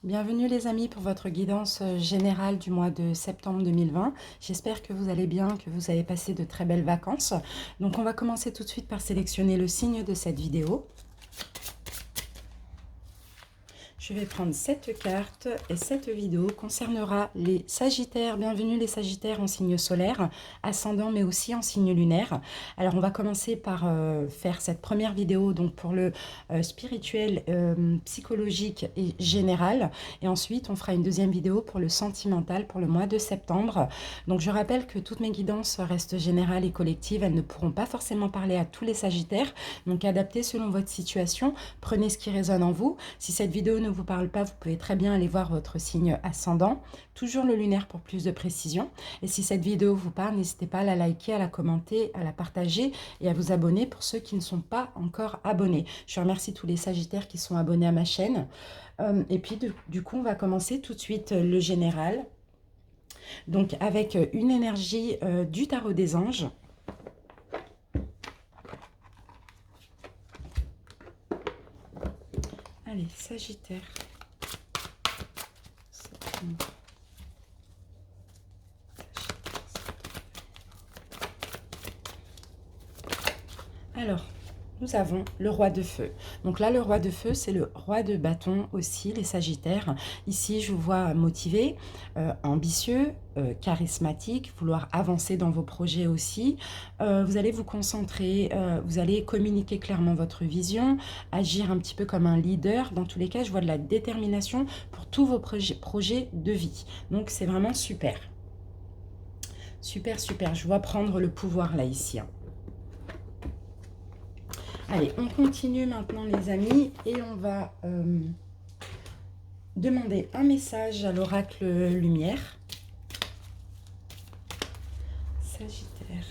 Bienvenue les amis pour votre guidance générale du mois de septembre 2020. J'espère que vous allez bien, que vous avez passé de très belles vacances. Donc on va commencer tout de suite par sélectionner le signe de cette vidéo. Je vais prendre cette carte et cette vidéo concernera les Sagittaires. Bienvenue les Sagittaires en signe solaire, ascendant mais aussi en signe lunaire. Alors on va commencer par faire cette première vidéo donc pour le spirituel, psychologique et général. Et ensuite on fera une deuxième vidéo pour le sentimental pour le mois de septembre. Donc je rappelle que toutes mes guidances restent générales et collectives. Elles ne pourront pas forcément parler à tous les Sagittaires. Donc adaptez selon votre situation. Prenez ce qui résonne en vous. Si cette vidéo ne vous parle pas, vous pouvez très bien aller voir votre signe ascendant, toujours le lunaire pour plus de précision. Et si cette vidéo vous parle, n'hésitez pas à la liker, à la commenter, à la partager et à vous abonner pour ceux qui ne sont pas encore abonnés. Je remercie tous les Sagittaires qui sont abonnés à ma chaîne. Et puis du coup, on va commencer tout de suite le général. Donc avec une énergie du tarot des anges. Allez, Sagittaire. Alors, nous avons le roi de feu. Donc là, le roi de feu, c'est le roi de bâton aussi, les Sagittaires. Ici, je vous vois motivé, ambitieux, charismatique, vouloir avancer dans vos projets aussi. Vous allez vous concentrer, vous allez communiquer clairement votre vision, agir un petit peu comme un leader. Dans tous les cas, je vois de la détermination pour tous vos projets de vie. Donc, c'est vraiment super. Super, super. Je vois prendre le pouvoir là, ici. Allez, on continue maintenant les amis et on va demander un message à l'oracle lumière. Sagittaire.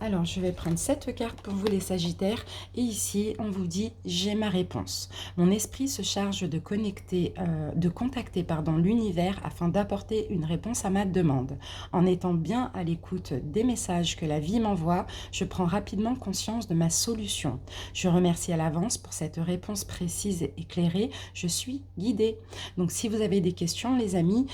Alors, je vais prendre cette carte pour vous les Sagittaires. Et ici, on vous dit « J'ai ma réponse ». Mon esprit se charge de contacter l'univers afin d'apporter une réponse à ma demande. En étant bien à l'écoute des messages que la vie m'envoie, je prends rapidement conscience de ma solution. Je remercie à l'avance pour cette réponse précise et éclairée. Je suis guidée. Donc, si vous avez des questions, les amis,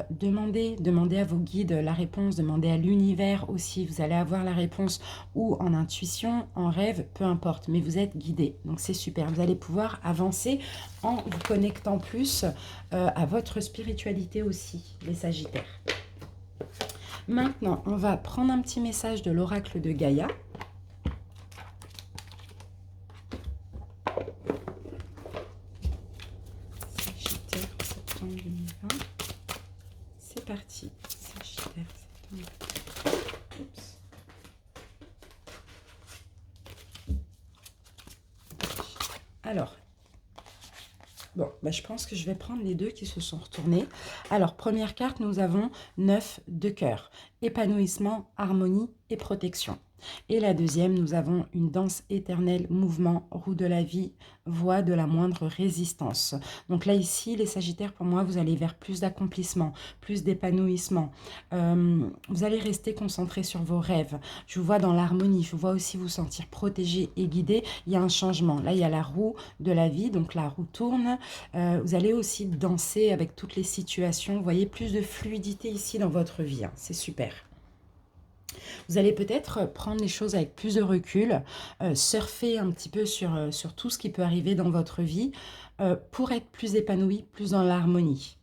demandez à vos guides la réponse, demandez à l'univers aussi. Vous allez avoir la réponse ou en intuition, en rêve, peu importe, mais vous êtes guidé. Donc c'est super, vous allez pouvoir avancer en vous connectant plus à votre spiritualité aussi, les Sagittaires. Maintenant, on va prendre un petit message de l'oracle de Gaïa. Sagittaire, septembre 2020. C'est parti, Sagittaire, septembre. Oups. Alors, bon, je pense que je vais prendre les deux qui se sont retournés. Alors, première carte, nous avons 9 de cœur. Épanouissement, harmonie et protection. Et la deuxième, nous avons une danse éternelle, mouvement, roue de la vie, voie de la moindre résistance. Donc là, ici, les Sagittaires, pour moi, vous allez vers plus d'accomplissement, plus d'épanouissement. Vous allez rester concentré sur vos rêves. Je vous vois dans l'harmonie, je vous vois aussi vous sentir protégé et guidé. Il y a un changement. Là, il y a la roue de la vie, donc la roue tourne. Vous allez aussi danser avec toutes les situations. Vous voyez plus de fluidité ici dans votre vie. Hein. C'est super. Vous allez peut-être prendre les choses avec plus de recul, surfer un petit peu sur tout ce qui peut arriver dans votre vie pour être plus épanoui, plus dans l'harmonie.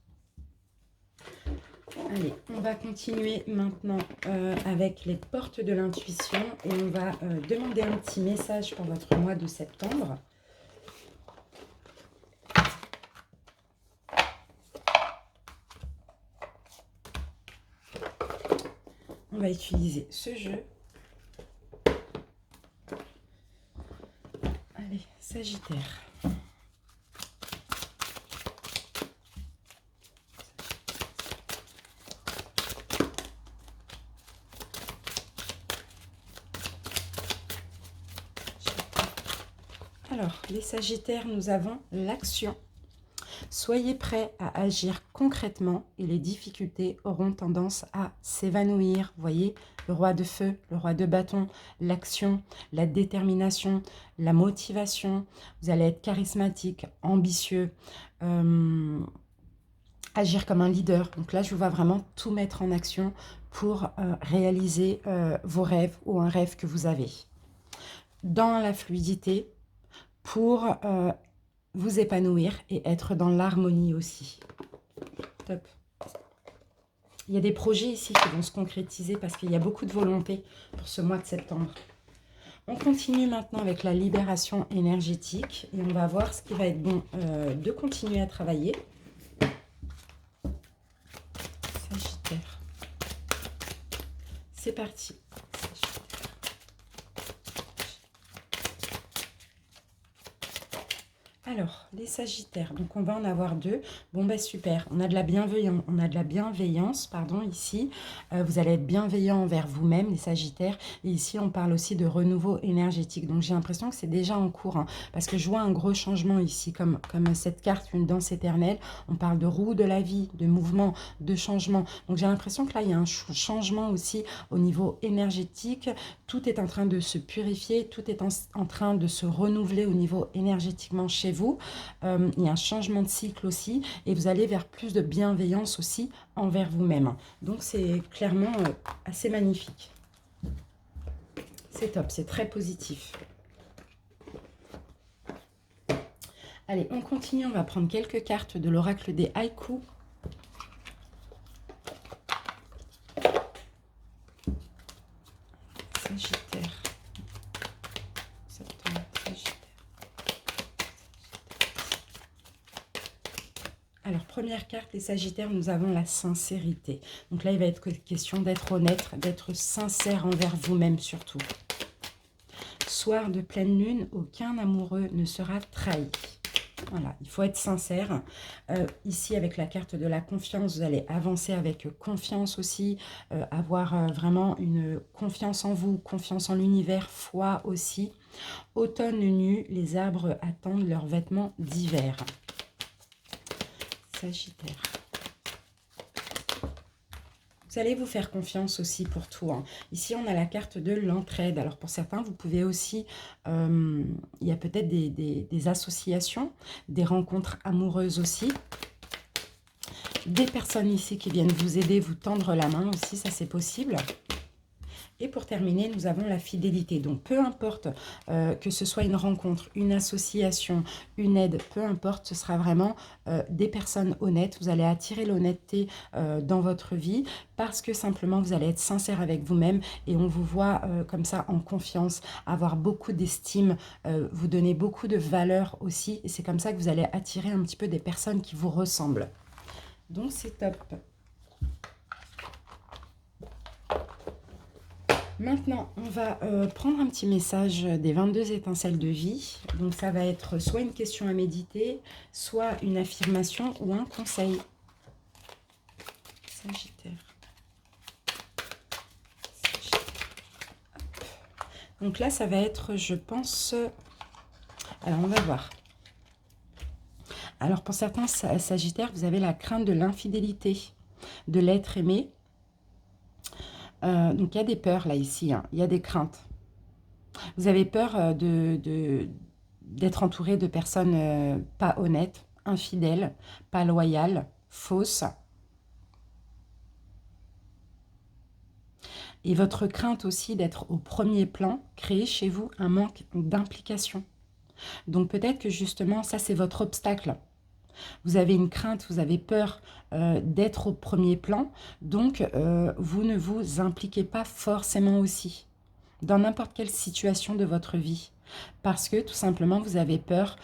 Allez, on va continuer maintenant avec les portes de l'intuition et on va demander un petit message pour votre mois de septembre. On va utiliser ce jeu. Allez, Sagittaire. Alors, les Sagittaires, nous avons l'action. Soyez prêts à agir concrètement et les difficultés auront tendance à s'évanouir. Vous voyez, le roi de feu, le roi de bâton, l'action, la détermination, la motivation. Vous allez être charismatique, ambitieux, agir comme un leader. Donc là, je vous vois vraiment tout mettre en action pour réaliser vos rêves ou un rêve que vous avez. Dans la fluidité, pour vous épanouir et être dans l'harmonie aussi. Top. Il y a des projets ici qui vont se concrétiser parce qu'il y a beaucoup de volonté pour ce mois de septembre. On continue maintenant avec la libération énergétique et on va voir ce qui va être bon de continuer à travailler. Sagittaire. C'est parti. Alors, les Sagittaires, donc on va en avoir deux. Bon, ben super, on a de la bienveillance, pardon, ici. Vous allez être bienveillant envers vous-même, les Sagittaires. Et ici, on parle aussi de renouveau énergétique. Donc, j'ai l'impression que c'est déjà en cours, hein, parce que je vois un gros changement ici, comme cette carte, une danse éternelle. On parle de roue de la vie, de mouvement, de changement. Donc, j'ai l'impression que là, il y a un changement aussi au niveau énergétique. Tout est en train de se purifier, tout est en train de se renouveler au niveau énergétiquement chez vous. Il y a un changement de cycle aussi et vous allez vers plus de bienveillance aussi envers vous-même. Donc c'est clairement assez magnifique. C'est top, c'est très positif. Allez, on continue, on va prendre quelques cartes de l'oracle des haïkus. Sagittaire. Alors, première carte, les Sagittaires, nous avons la sincérité. Donc là, il va être question d'être honnête, d'être sincère envers vous-même surtout. Soir de pleine lune, aucun amoureux ne sera trahi. Voilà, il faut être sincère. Ici, avec la carte de la confiance, vous allez avancer avec confiance aussi, avoir vraiment une confiance en vous, confiance en l'univers, foi aussi. Automne nu, les arbres attendent leurs vêtements d'hiver. Sagittaire. Vous allez vous faire confiance aussi pour tout, hein. Ici, on a la carte de l'entraide. Alors, pour certains, vous pouvez aussi... il y a peut-être des associations, des rencontres amoureuses aussi. Des personnes ici qui viennent vous aider, vous tendre la main aussi, ça c'est possible. Et pour terminer, nous avons la fidélité. Donc, peu importe que ce soit une rencontre, une association, une aide, peu importe, ce sera vraiment des personnes honnêtes. Vous allez attirer l'honnêteté dans votre vie parce que simplement, vous allez être sincère avec vous-même et on vous voit comme ça en confiance, avoir beaucoup d'estime, vous donner beaucoup de valeur aussi. Et c'est comme ça que vous allez attirer un petit peu des personnes qui vous ressemblent. Donc, c'est top. Maintenant, on va prendre un petit message des 22 étincelles de vie. Donc, ça va être soit une question à méditer, soit une affirmation ou un conseil. Sagittaire. Donc là, ça va être, je pense... Alors, on va voir. Alors, pour certains Sagittaires, vous avez la crainte de l'infidélité, de l'être aimé. Donc, il y a des peurs là, ici, hein. Il y a des craintes. Vous avez peur d'être entouré de personnes pas honnêtes, infidèles, pas loyales, fausses. Et votre crainte aussi d'être au premier plan crée chez vous un manque d'implication. Donc, peut-être que justement, ça, c'est votre obstacle. Vous avez une crainte, vous avez peur d'être au premier plan, donc vous ne vous impliquez pas forcément aussi dans n'importe quelle situation de votre vie, parce que tout simplement vous avez peur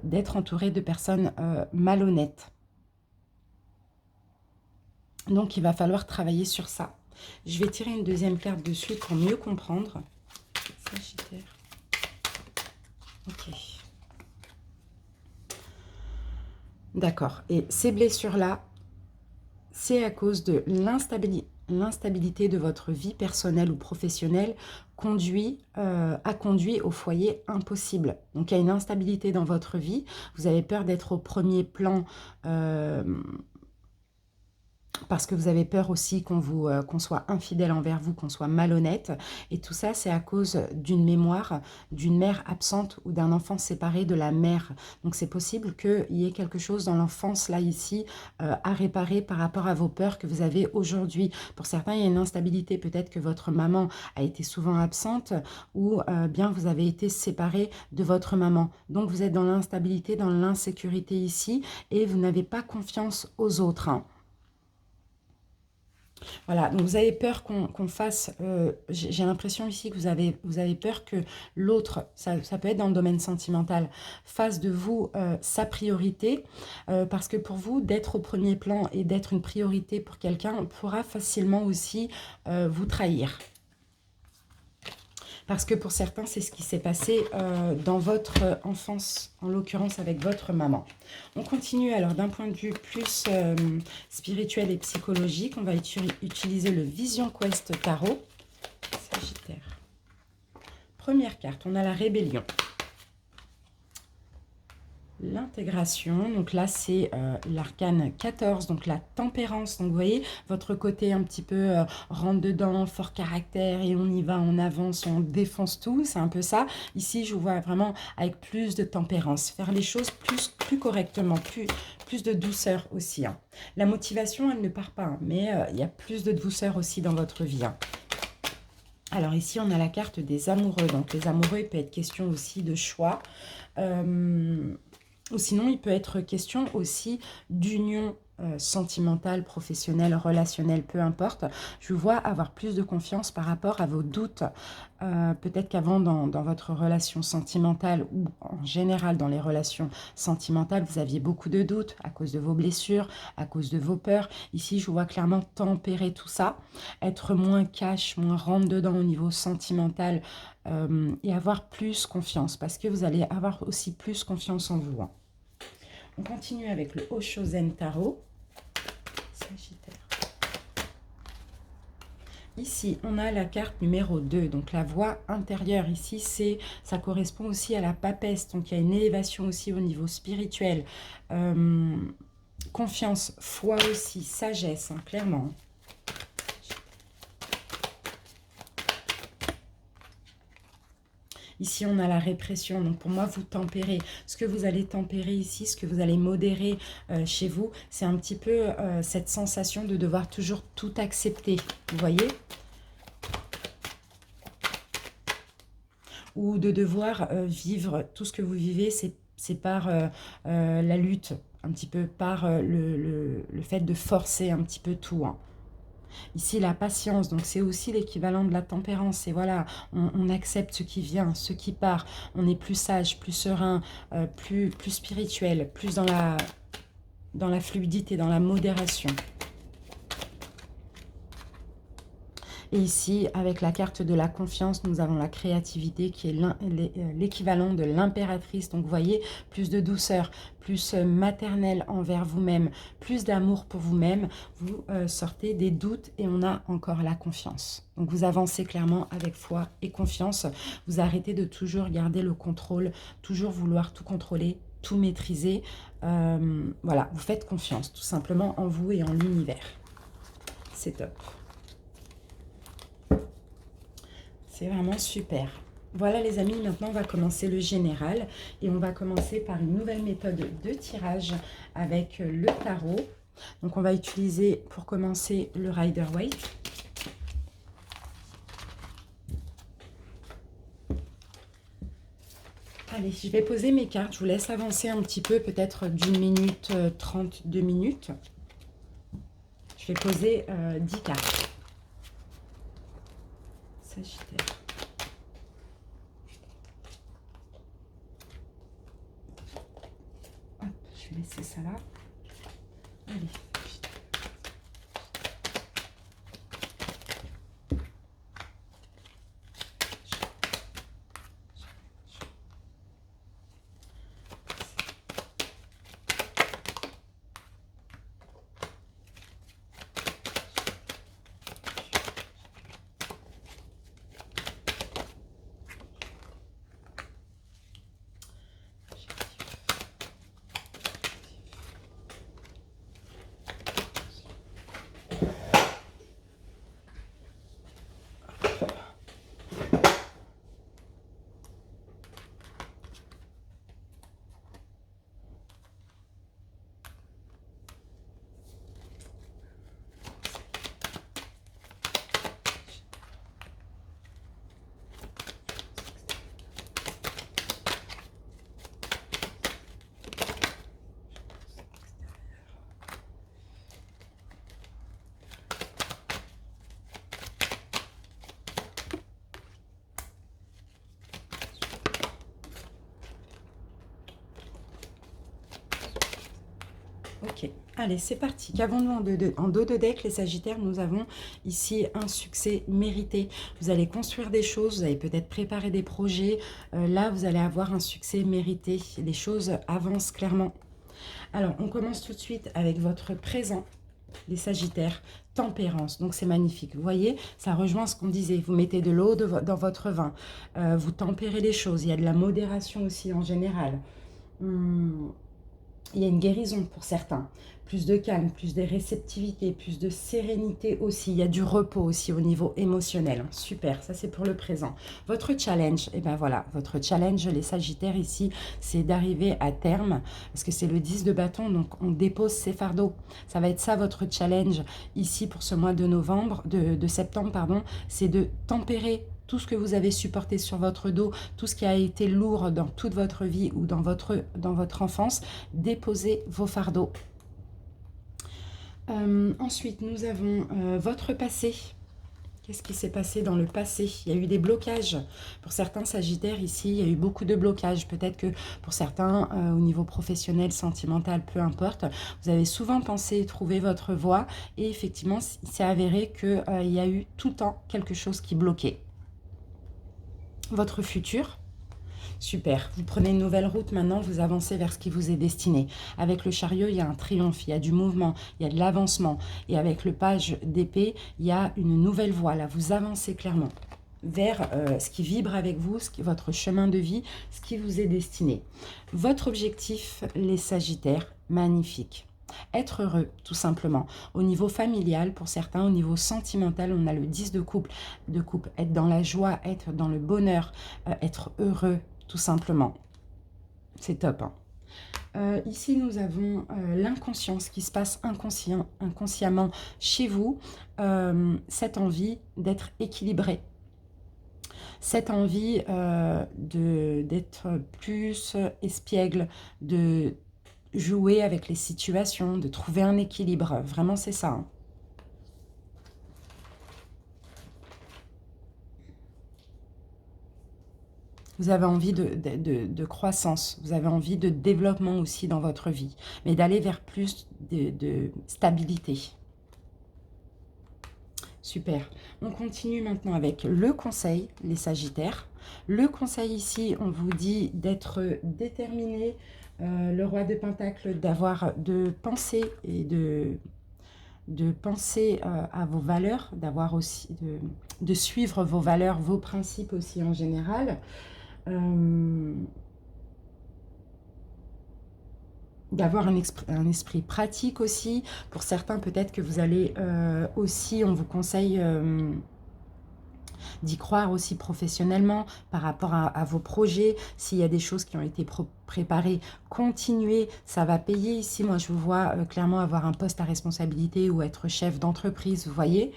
d'être entouré de personnes malhonnêtes. Donc il va falloir travailler sur ça. Je vais tirer une deuxième carte de suite pour mieux comprendre. Sagittaire. Ok. D'accord. Et ces blessures-là, c'est à cause de l'instabilité de votre vie personnelle ou professionnelle a conduit au foyer impossible. Donc il y a une instabilité dans votre vie, vous avez peur d'être au premier plan, parce que vous avez peur aussi qu'on soit infidèle envers vous, qu'on soit malhonnête. Et tout ça, c'est à cause d'une mémoire, d'une mère absente ou d'un enfant séparé de la mère. Donc c'est possible qu'il y ait quelque chose dans l'enfance, là, ici, à réparer par rapport à vos peurs que vous avez aujourd'hui. Pour certains, il y a une instabilité. Peut-être que votre maman a été souvent absente ou bien vous avez été séparé de votre maman. Donc vous êtes dans l'instabilité, dans l'insécurité ici et vous n'avez pas confiance aux autres, hein. Voilà, donc vous avez peur qu'on fasse, j'ai l'impression ici que vous avez peur que l'autre, ça peut être dans le domaine sentimental, fasse de vous sa priorité, parce que pour vous, d'être au premier plan et d'être une priorité pour quelqu'un pourra facilement aussi vous trahir. Parce que pour certains, c'est ce qui s'est passé dans votre enfance, en l'occurrence avec votre maman. On continue alors d'un point de vue plus spirituel et psychologique. On va utiliser le Vision Quest Tarot. Sagittaire. Première carte, on a la rébellion. L'intégration, donc là c'est l'arcane 14, donc la tempérance. Donc vous voyez, votre côté un petit peu rentre dedans, fort caractère et on y va, on avance, on défonce tout, c'est un peu ça. Ici je vous vois vraiment avec plus de tempérance, faire les choses plus correctement, plus de douceur aussi, hein. La motivation elle ne part pas, hein, mais il y a plus de douceur aussi dans votre vie, hein. Alors ici on a la carte des amoureux, donc les amoureux il peut être question aussi de choix. Ou sinon, il peut être question aussi d'union sentimentale, professionnelle, relationnelle, peu importe. Je vous vois avoir plus de confiance par rapport à vos doutes. Peut-être qu'avant, dans votre relation sentimentale ou en général dans les relations sentimentales, vous aviez beaucoup de doutes à cause de vos blessures, à cause de vos peurs. Ici, je vous vois clairement tempérer tout ça, être moins cash, moins rentre-dedans au niveau sentimental, et avoir plus confiance parce que vous allez avoir aussi plus confiance en vous, hein. On continue avec le Oshozen Tarot. Sagittaire. Ici, on a la carte numéro 2, donc la voix intérieure. Ici, ça correspond aussi à la papesse, donc il y a une élévation aussi au niveau spirituel. Confiance, foi aussi, sagesse, hein, clairement. Ici, on a la répression. Donc, pour moi, vous tempérez. Ce que vous allez tempérer ici, ce que vous allez modérer chez vous, c'est un petit peu cette sensation de devoir toujours tout accepter. Vous voyez ? Ou de devoir vivre tout ce que vous vivez, c'est par la lutte, un petit peu par le fait de forcer un petit peu tout, hein. Ici, la patience, donc c'est aussi l'équivalent de la tempérance. Et voilà, on accepte ce qui vient, ce qui part. On est plus sage, plus serein, plus spirituel, plus dans la fluidité, dans la modération. Et ici, avec la carte de la confiance, nous avons la créativité qui est l'équivalent de l'impératrice. Donc, vous voyez, plus de douceur, plus maternelle envers vous-même, plus d'amour pour vous-même. Vous sortez des doutes et on a encore la confiance. Donc, vous avancez clairement avec foi et confiance. Vous arrêtez de toujours garder le contrôle, toujours vouloir tout contrôler, tout maîtriser. Voilà, vous faites confiance tout simplement en vous et en l'univers. C'est top. C'est vraiment super. Voilà les amis, maintenant on va commencer le général et on va commencer par une nouvelle méthode de tirage avec le tarot. Donc on va utiliser pour commencer le Rider-Waite. Allez, je vais poser mes cartes, je vous laisse avancer un petit peu, peut-être d'1 minute 30, 2 minutes. Je vais poser 10 cartes. Sagittaire. Hop, je vais laisser ça là. Allez. Ok, allez, c'est parti. Qu'avons-nous en dos de deck, les Sagittaires? Nous avons ici un succès mérité. Vous allez construire des choses, vous allez peut-être préparer des projets. Là, vous allez avoir un succès mérité. Les choses avancent clairement. Alors, on commence tout de suite avec votre présent, les Sagittaires. Tempérance, donc c'est magnifique. Vous voyez, ça rejoint ce qu'on disait. Vous mettez de l'eau dans votre vin. Vous tempérez les choses. Il y a de la modération aussi en général. Il y a une guérison pour certains, plus de calme, plus de réceptivité, plus de sérénité aussi. Il y a du repos aussi au niveau émotionnel. Super, ça c'est pour le présent. Votre challenge, et ben voilà, votre challenge, les Sagittaires ici, c'est d'arriver à terme, parce que c'est le 10 de bâton, donc on dépose ses fardeaux. Ça va être ça votre challenge ici pour ce mois de novembre, de septembre, pardon, c'est de tempérer tout ce que vous avez supporté sur votre dos, tout ce qui a été lourd dans toute votre vie ou dans votre enfance, déposez vos fardeaux. Ensuite, nous avons votre passé. Qu'est-ce qui s'est passé dans le passé? Il y a eu des blocages. Pour certains Sagittaires, ici, il y a eu beaucoup de blocages. Peut-être que pour certains, au niveau professionnel, sentimental, peu importe, vous avez souvent pensé trouver votre voie. Et effectivement, il s'est avéré qu'il y a eu tout le temps quelque chose qui bloquait. Votre futur, super, vous prenez une nouvelle route maintenant, vous avancez vers ce qui vous est destiné. Avec le chariot, il y a un triomphe, il y a du mouvement, il y a de l'avancement. Et avec le page d'épée, il y a une nouvelle voie. Là, vous avancez clairement vers ce qui vibre avec vous, votre chemin de vie, ce qui vous est destiné. Votre objectif, les Sagittaires, magnifique. Être heureux, tout simplement. Au niveau familial, pour certains, au niveau sentimental, on a le 10 de couple. Être dans la joie, être dans le bonheur, être heureux, tout simplement. C'est top. Hein. Ici, nous avons l'inconscience qui se passe inconsciemment chez vous. Cette envie d'être équilibré. Cette envie d'être plus espiègle, de jouer avec les situations, de trouver un équilibre. Vraiment, c'est ça. Hein. Vous avez envie de croissance, vous avez envie de développement aussi dans votre vie, mais d'aller vers plus de stabilité. Super. On continue maintenant avec le conseil, les Sagittaires. Le conseil ici, on vous dit d'être déterminé. Le roi de Pentacle, de penser et de penser à vos valeurs, d'avoir aussi de suivre vos valeurs, vos principes aussi en général. D'avoir un esprit pratique aussi. Pour certains, peut-être que vous allez aussi, on vous conseille d'y croire aussi professionnellement par rapport à vos projets. S'il y a des choses qui ont été préparées, continuez, ça va payer. Ici, moi, je vous vois clairement avoir un poste à responsabilité ou être chef d'entreprise, vous voyez.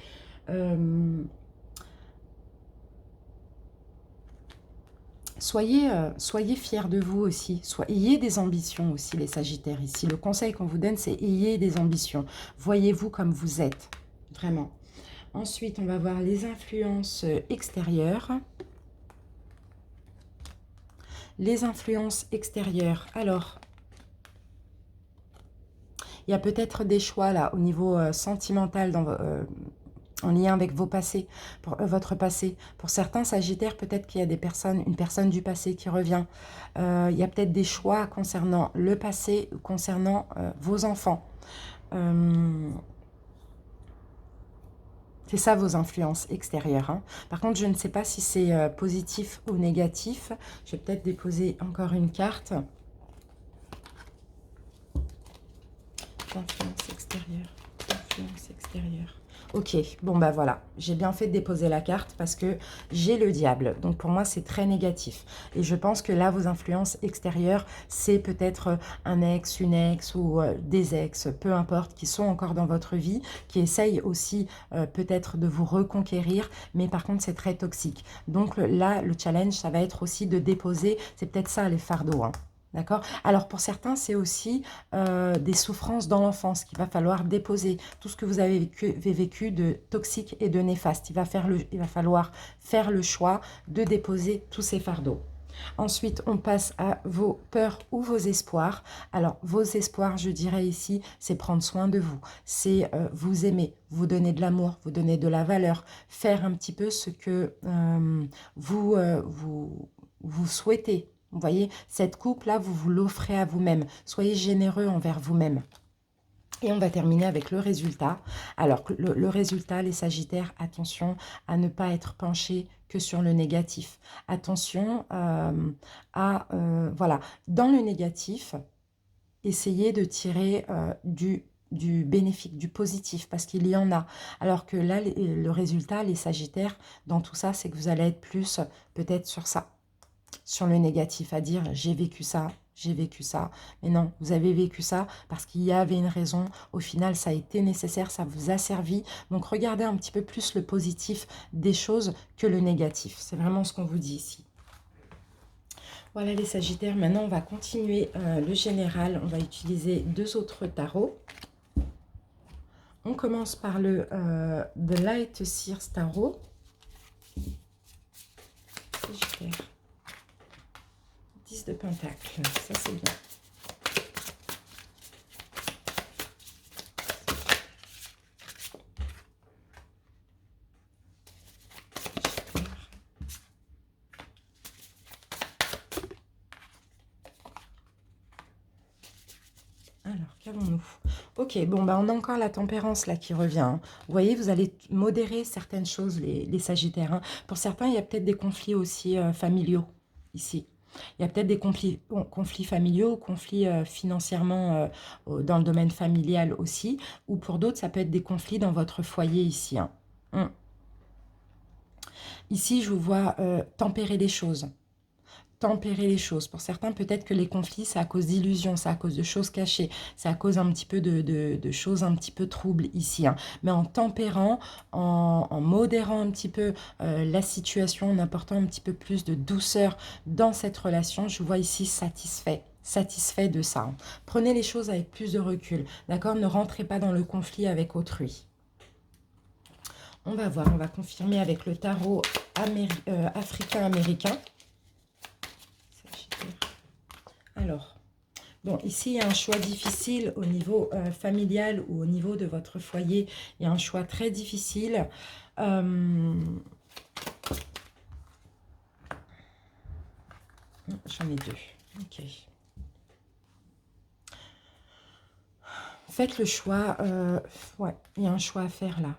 Soyez fiers de vous aussi. Ayez des ambitions aussi, les Sagittaires. Ici, le conseil qu'on vous donne, c'est ayez des ambitions. Voyez-vous comme vous êtes, vraiment. Ensuite, on va voir les influences extérieures. Les influences extérieures. Alors, il y a peut-être des choix là au niveau sentimental en lien avec vos passés, votre passé. Pour certains Sagittaires, peut-être qu'il y a une personne du passé qui revient. Il y a peut-être des choix concernant le passé ou concernant vos enfants. C'est ça vos influences extérieures. Hein. Par contre, je ne sais pas si c'est positif ou négatif. Je vais peut-être déposer encore une carte. Influence extérieure. Influence extérieure. Ok, bon bah voilà, j'ai bien fait de déposer la carte parce que j'ai le diable. Donc pour moi, c'est très négatif. Et je pense que là, vos influences extérieures, c'est peut-être un ex, une ex ou des ex, peu importe, qui sont encore dans votre vie, qui essayent aussi peut-être de vous reconquérir. Mais par contre, c'est très toxique. Donc là, le challenge, ça va être aussi de déposer, c'est peut-être ça les fardeaux, hein. D'accord. Alors, pour certains, c'est aussi des souffrances dans l'enfance qu'il va falloir déposer. Tout ce que vous avez vécu de toxique et de néfaste. Il va falloir faire le choix de déposer tous ces fardeaux. Ensuite, on passe à vos peurs ou vos espoirs. Alors, vos espoirs, je dirais ici, c'est prendre soin de vous. C'est vous aimer, vous donner de l'amour, vous donner de la valeur, faire un petit peu ce que vous souhaitez. Vous voyez, cette coupe-là, vous vous l'offrez à vous-même. Soyez généreux envers vous-même. Et on va terminer avec le résultat. Alors, le résultat, les Sagittaires, attention à ne pas être penché que sur le négatif. Attention voilà, dans le négatif, essayez de tirer du bénéfique, du positif, parce qu'il y en a. Alors que là, le résultat, les Sagittaires, dans tout ça, c'est que vous allez être plus peut-être sur ça, sur le négatif, à dire j'ai vécu ça, j'ai vécu ça. Mais non, vous avez vécu ça parce qu'il y avait une raison. Au final, ça a été nécessaire, ça vous a servi. Donc, regardez un petit peu plus le positif des choses que le négatif. C'est vraiment ce qu'on vous dit ici. Voilà les Sagittaires. Maintenant, on va continuer le général. On va utiliser 2 autres tarots. On commence par le The Light Seers Tarot. Sagittaire. 10 de Pentacle, ça c'est bien. Alors, qu'avons-nous? Ok, bon, bah, on a encore la tempérance là qui revient. Hein. Vous voyez, vous allez modérer certaines choses, les Sagittaires. Hein. Pour certains, il y a peut-être des conflits aussi familiaux ici. Il y a peut-être des conflits familiaux, conflits financièrement dans le domaine familial aussi, ou pour d'autres, ça peut être des conflits dans votre foyer ici. Hein. Ici, je vous vois tempérer les choses. Tempérer les choses. Pour certains, peut-être que les conflits, c'est à cause d'illusions, c'est à cause de choses cachées, c'est à cause un petit peu de choses un petit peu troubles ici. Hein. Mais en tempérant, en modérant un petit peu la situation, en apportant un petit peu plus de douceur dans cette relation, je vois ici satisfait de ça. Hein. Prenez les choses avec plus de recul, d'accord? Ne rentrez pas dans le conflit avec autrui. On va voir, on va confirmer avec le tarot africain-américain. Alors, bon, ici, il y a un choix difficile au niveau familial ou au niveau de votre foyer. Il y a un choix très difficile. J'en ai 2. Ok. Faites le choix. Ouais, il y a un choix à faire là.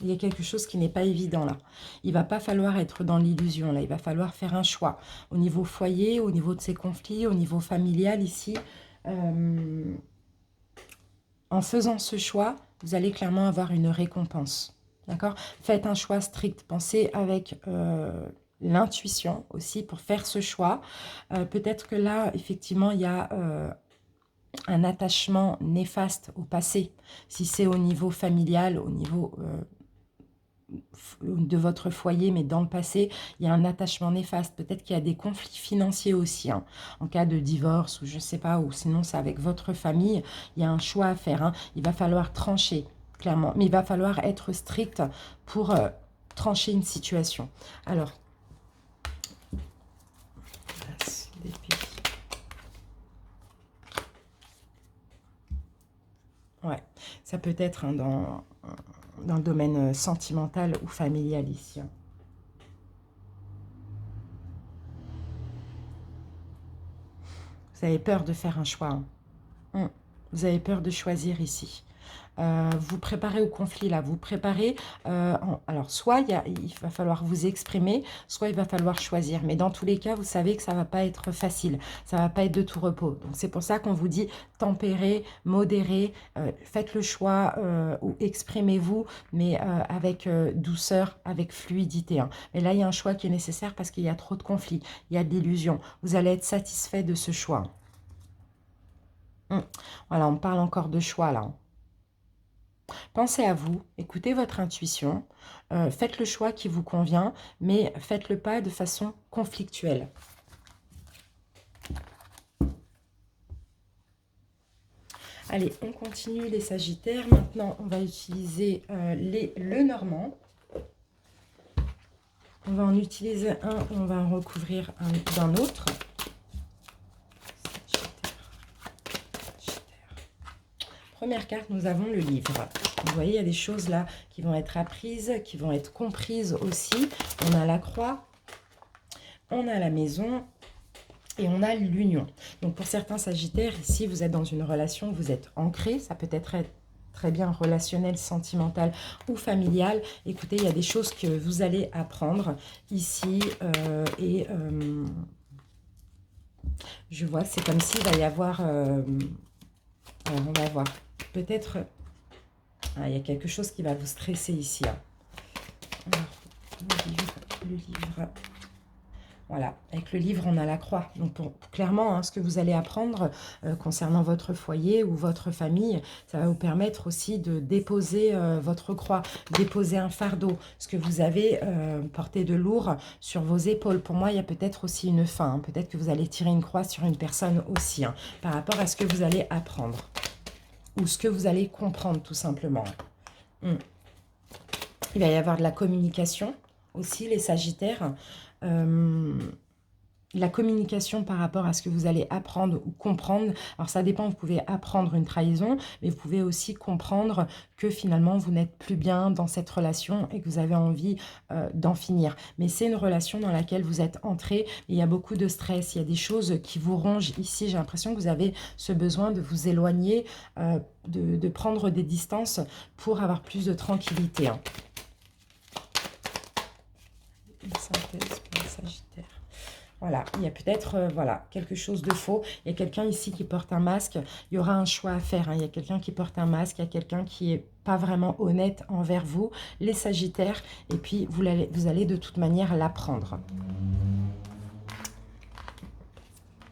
Il y a quelque chose qui n'est pas évident là. Il va pas falloir être dans l'illusion là. Il va falloir faire un choix. Au niveau foyer, au niveau de ces conflits, au niveau familial ici. En faisant ce choix, vous allez clairement avoir une récompense. D'accord? Faites un choix strict. Pensez avec l'intuition aussi pour faire ce choix. Peut-être que là, effectivement, il y a un attachement néfaste au passé. Si c'est au niveau familial, au niveau de votre foyer, mais dans le passé, il y a un attachement néfaste. Peut-être qu'il y a des conflits financiers aussi, hein, en cas de divorce, ou je ne sais pas, ou sinon c'est avec votre famille, il y a un choix à faire. Hein. Il va falloir trancher, clairement, mais il va falloir être strict pour trancher une situation. Alors, ouais, ça peut être hein, dans le domaine sentimental ou familial ici. Hein. Vous avez peur de faire un choix. Hein. Vous avez peur de choisir ici. Vous préparez au conflit là, vous préparez, alors soit il va falloir vous exprimer, soit il va falloir choisir, mais dans tous les cas, vous savez que ça ne va pas être facile, ça ne va pas être de tout repos, donc c'est pour ça qu'on vous dit tempérer, modérer, faites le choix ou exprimez-vous, mais avec douceur, avec fluidité. Hein. Mais là, il y a un choix qui est nécessaire parce qu'il y a trop de conflits, il y a de l'illusion, vous allez être satisfait de ce choix. Voilà, on parle encore de choix là. Pensez à vous, écoutez votre intuition, faites le choix qui vous convient, mais faites-le pas de façon conflictuelle. Allez, on continue les Sagittaires. Maintenant, on va utiliser le Normand. On va en utiliser un, on va en recouvrir un d'un autre. Première carte, nous avons le livre. Vous voyez, il y a des choses là qui vont être apprises, qui vont être comprises aussi. On a la croix, on a la maison et on a l'union. Donc pour certains Sagittaires, ici, vous êtes dans une relation, vous êtes ancré. Ça peut être très bien relationnel, sentimental ou familial. Écoutez, il y a des choses que vous allez apprendre ici je vois, c'est comme s'il va y avoir... alors, on va voir. Peut-être... il y a quelque chose qui va vous stresser ici. Hein. Alors, le livre. Voilà, avec le livre, on a la croix. Donc, clairement, hein, ce que vous allez apprendre concernant votre foyer ou votre famille, ça va vous permettre aussi de déposer votre croix, déposer un fardeau, ce que vous avez porté de lourd sur vos épaules. Pour moi, il y a peut-être aussi une fin. Hein. Peut-être que vous allez tirer une croix sur une personne aussi, hein, par rapport à ce que vous allez apprendre. Ou ce que vous allez comprendre, tout simplement. Il va y avoir de la communication aussi, les Sagittaires. La communication par rapport à ce que vous allez apprendre ou comprendre. Alors, ça dépend, vous pouvez apprendre une trahison, mais vous pouvez aussi comprendre que finalement, vous n'êtes plus bien dans cette relation et que vous avez envie d'en finir. Mais c'est une relation dans laquelle vous êtes entré. Il y a beaucoup de stress, il y a des choses qui vous rongent ici. J'ai l'impression que vous avez ce besoin de vous éloigner, de prendre des distances pour avoir plus de tranquillité. Hein. Une synthèse pour les Sagittaires. Voilà, il y a peut-être voilà, quelque chose de faux. Il y a quelqu'un ici qui porte un masque. Il y aura un choix à faire. Hein. Il y a quelqu'un qui porte un masque. Il y a quelqu'un qui n'est pas vraiment honnête envers vous, les Sagittaires. Et puis, vous allez de toute manière l'apprendre.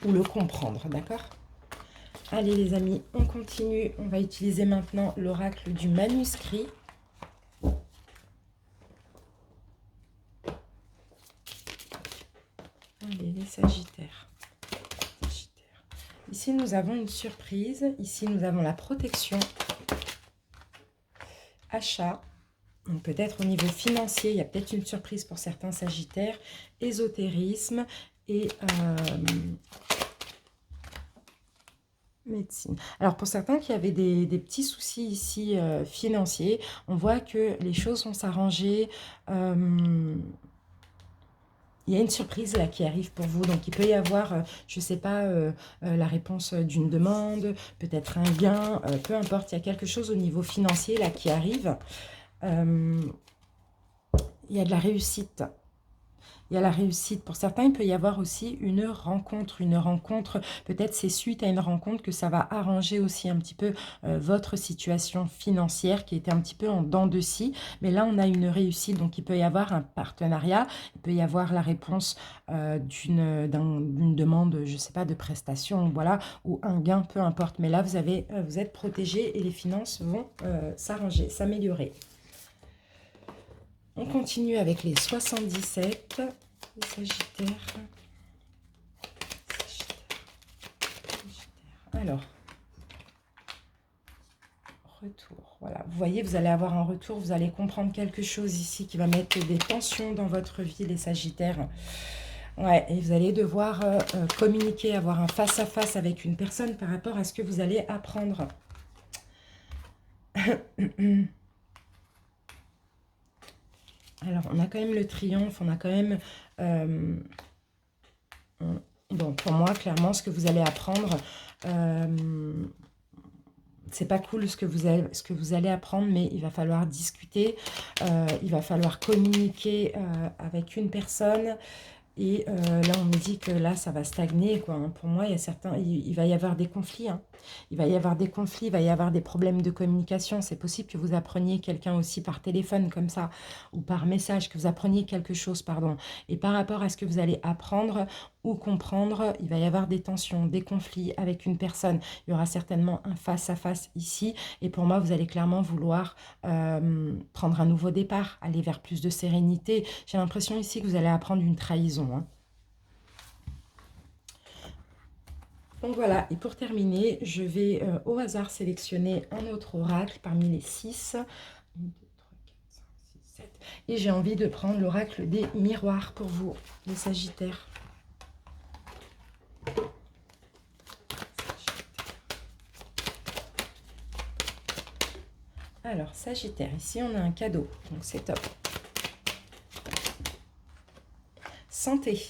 Ou le comprendre, d'accord ? Allez les amis, on continue. On va utiliser maintenant l'oracle du manuscrit. Allez, les Sagittaires. Ici, nous avons une surprise. Ici, nous avons la protection. Achat. Donc, peut-être au niveau financier, il y a peut-être une surprise pour certains Sagittaires. Ésotérisme et médecine. Alors, pour certains qui avaient des petits soucis ici financiers, on voit que les choses vont s'arranger. Il y a une surprise là qui arrive pour vous, donc il peut y avoir, je ne sais pas, la réponse d'une demande, peut-être un gain, peu importe, il y a quelque chose au niveau financier là qui arrive. Il y a de la réussite. Il y a la réussite. Pour certains, il peut y avoir aussi une rencontre. Une rencontre, peut-être c'est suite à une rencontre que ça va arranger aussi un petit peu votre situation financière qui était un petit peu en dents de scie. Mais là, on a une réussite. Donc, il peut y avoir un partenariat. Il peut y avoir la réponse d'une demande, je ne sais pas, de prestation, voilà, ou un gain, peu importe. Mais là, vous êtes protégé et les finances vont s'arranger, s'améliorer. On continue avec les 77, les Sagittaires. Alors, retour. Voilà, vous voyez, vous allez avoir un retour, vous allez comprendre quelque chose ici qui va mettre des tensions dans votre vie, les Sagittaires. Ouais, et vous allez devoir communiquer, avoir un face-à-face avec une personne par rapport à ce que vous allez apprendre. Alors, on a quand même le triomphe, on a quand même... bon, pour moi, clairement, ce que vous allez apprendre, c'est pas cool ce que vous allez apprendre, mais il va falloir discuter, il va falloir communiquer avec une personne. Et là, on me dit que là, ça va stagner, quoi. Hein. Pour moi, il va y avoir des conflits. Hein. Il va y avoir des conflits, il va y avoir des problèmes de communication. C'est possible que vous appreniez quelqu'un aussi par téléphone, comme ça, ou par message, que vous appreniez quelque chose, pardon. Et par rapport à ce que vous allez apprendre ou comprendre, il va y avoir des tensions, des conflits avec une personne. Il y aura certainement un face-à-face ici. Et pour moi, vous allez clairement vouloir prendre un nouveau départ, aller vers plus de sérénité. J'ai l'impression ici que vous allez apprendre une trahison. Hein. Donc voilà, et pour terminer, je vais au hasard sélectionner un autre oracle parmi les 6. 1, 2, 3, 4, 5, 6, 7. Et j'ai envie de prendre l'oracle des miroirs pour vous, les Sagittaires. Alors, Sagittaire, ici on a un cadeau, donc c'est top. Santé.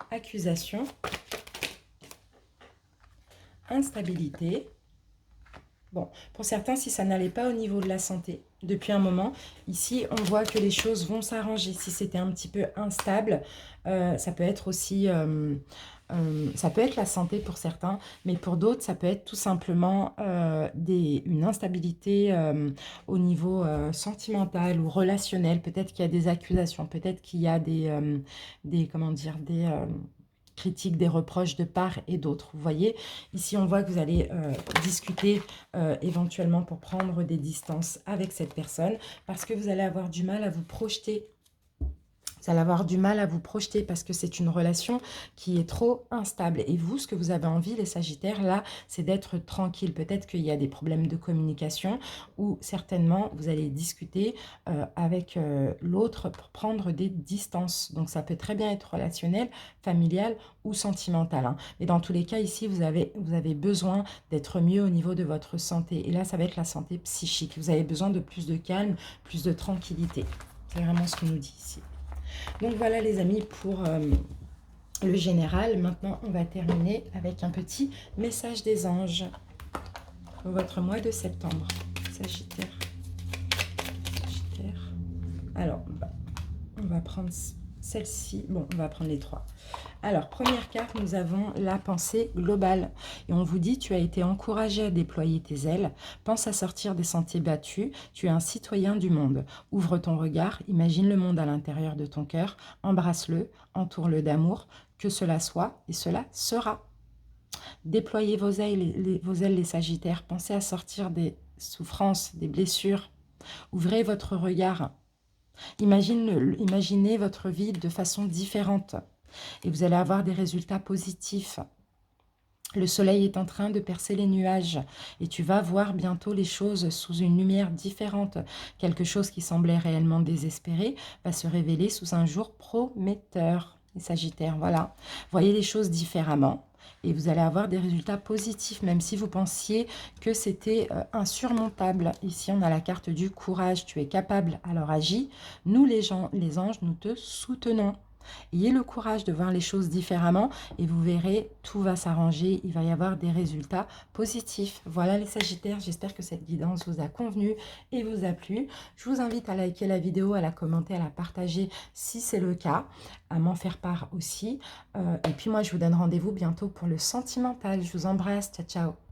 Accusation. Instabilité. Bon, pour certains, si ça n'allait pas au niveau de la santé, depuis un moment, ici, on voit que les choses vont s'arranger. Si c'était un petit peu instable, ça peut être aussi... ça peut être la santé pour certains, mais pour d'autres, ça peut être tout simplement une instabilité au niveau sentimental ou relationnel. Peut-être qu'il y a des accusations, peut-être qu'il y a comment dire, des critiques, des reproches de part et d'autre. Vous voyez, ici on voit que vous allez discuter éventuellement pour prendre des distances avec cette personne parce que vous allez avoir du mal à vous projeter. Vous allez avoir du mal à vous projeter parce que c'est une relation qui est trop instable. Et vous, ce que vous avez envie, les Sagittaires, là, c'est d'être tranquille. Peut-être qu'il y a des problèmes de communication ou certainement, vous allez discuter avec l'autre pour prendre des distances. Donc, ça peut très bien être relationnel, familial ou sentimental. Hein. Mais dans tous les cas, ici, vous avez besoin d'être mieux au niveau de votre santé. Et là, ça va être la santé psychique. Vous avez besoin de plus de calme, plus de tranquillité. C'est vraiment ce qu'on nous dit ici. Donc voilà les amis pour le général. Maintenant, on va terminer avec un petit message des anges pour votre mois de septembre. Sagittaire. Sagittaire. Alors, on va prendre celle-ci. Bon, on va prendre les trois. Alors, première carte, nous avons la pensée globale. Et on vous dit, tu as été encouragé à déployer tes ailes. Pense à sortir des sentiers battus. Tu es un citoyen du monde. Ouvre ton regard, imagine le monde à l'intérieur de ton cœur. Embrasse-le, entoure-le d'amour. Que cela soit et cela sera. Déployez vos ailes, les Sagittaires. Pensez à sortir des souffrances, des blessures. Ouvrez votre regard. Imaginez votre vie de façon différente. Et vous allez avoir des résultats positifs. Le soleil est en train de percer les nuages et tu vas voir bientôt les choses sous une lumière différente. Quelque chose qui semblait réellement désespéré va se révéler sous un jour prometteur. Les Sagittaires, voilà. Voyez les choses différemment et vous allez avoir des résultats positifs, même si vous pensiez que c'était insurmontable. Ici, on a la carte du courage. Tu es capable, alors agis. Nous, les anges, nous te soutenons. Ayez le courage de voir les choses différemment et vous verrez, tout va s'arranger, il va y avoir des résultats positifs. Voilà les Sagittaires, j'espère que cette guidance vous a convenu et vous a plu. Je vous invite à liker la vidéo, à la commenter, à la partager si c'est le cas, à m'en faire part aussi. Et puis moi, je vous donne rendez-vous bientôt pour le sentimental. Je vous embrasse, ciao ciao.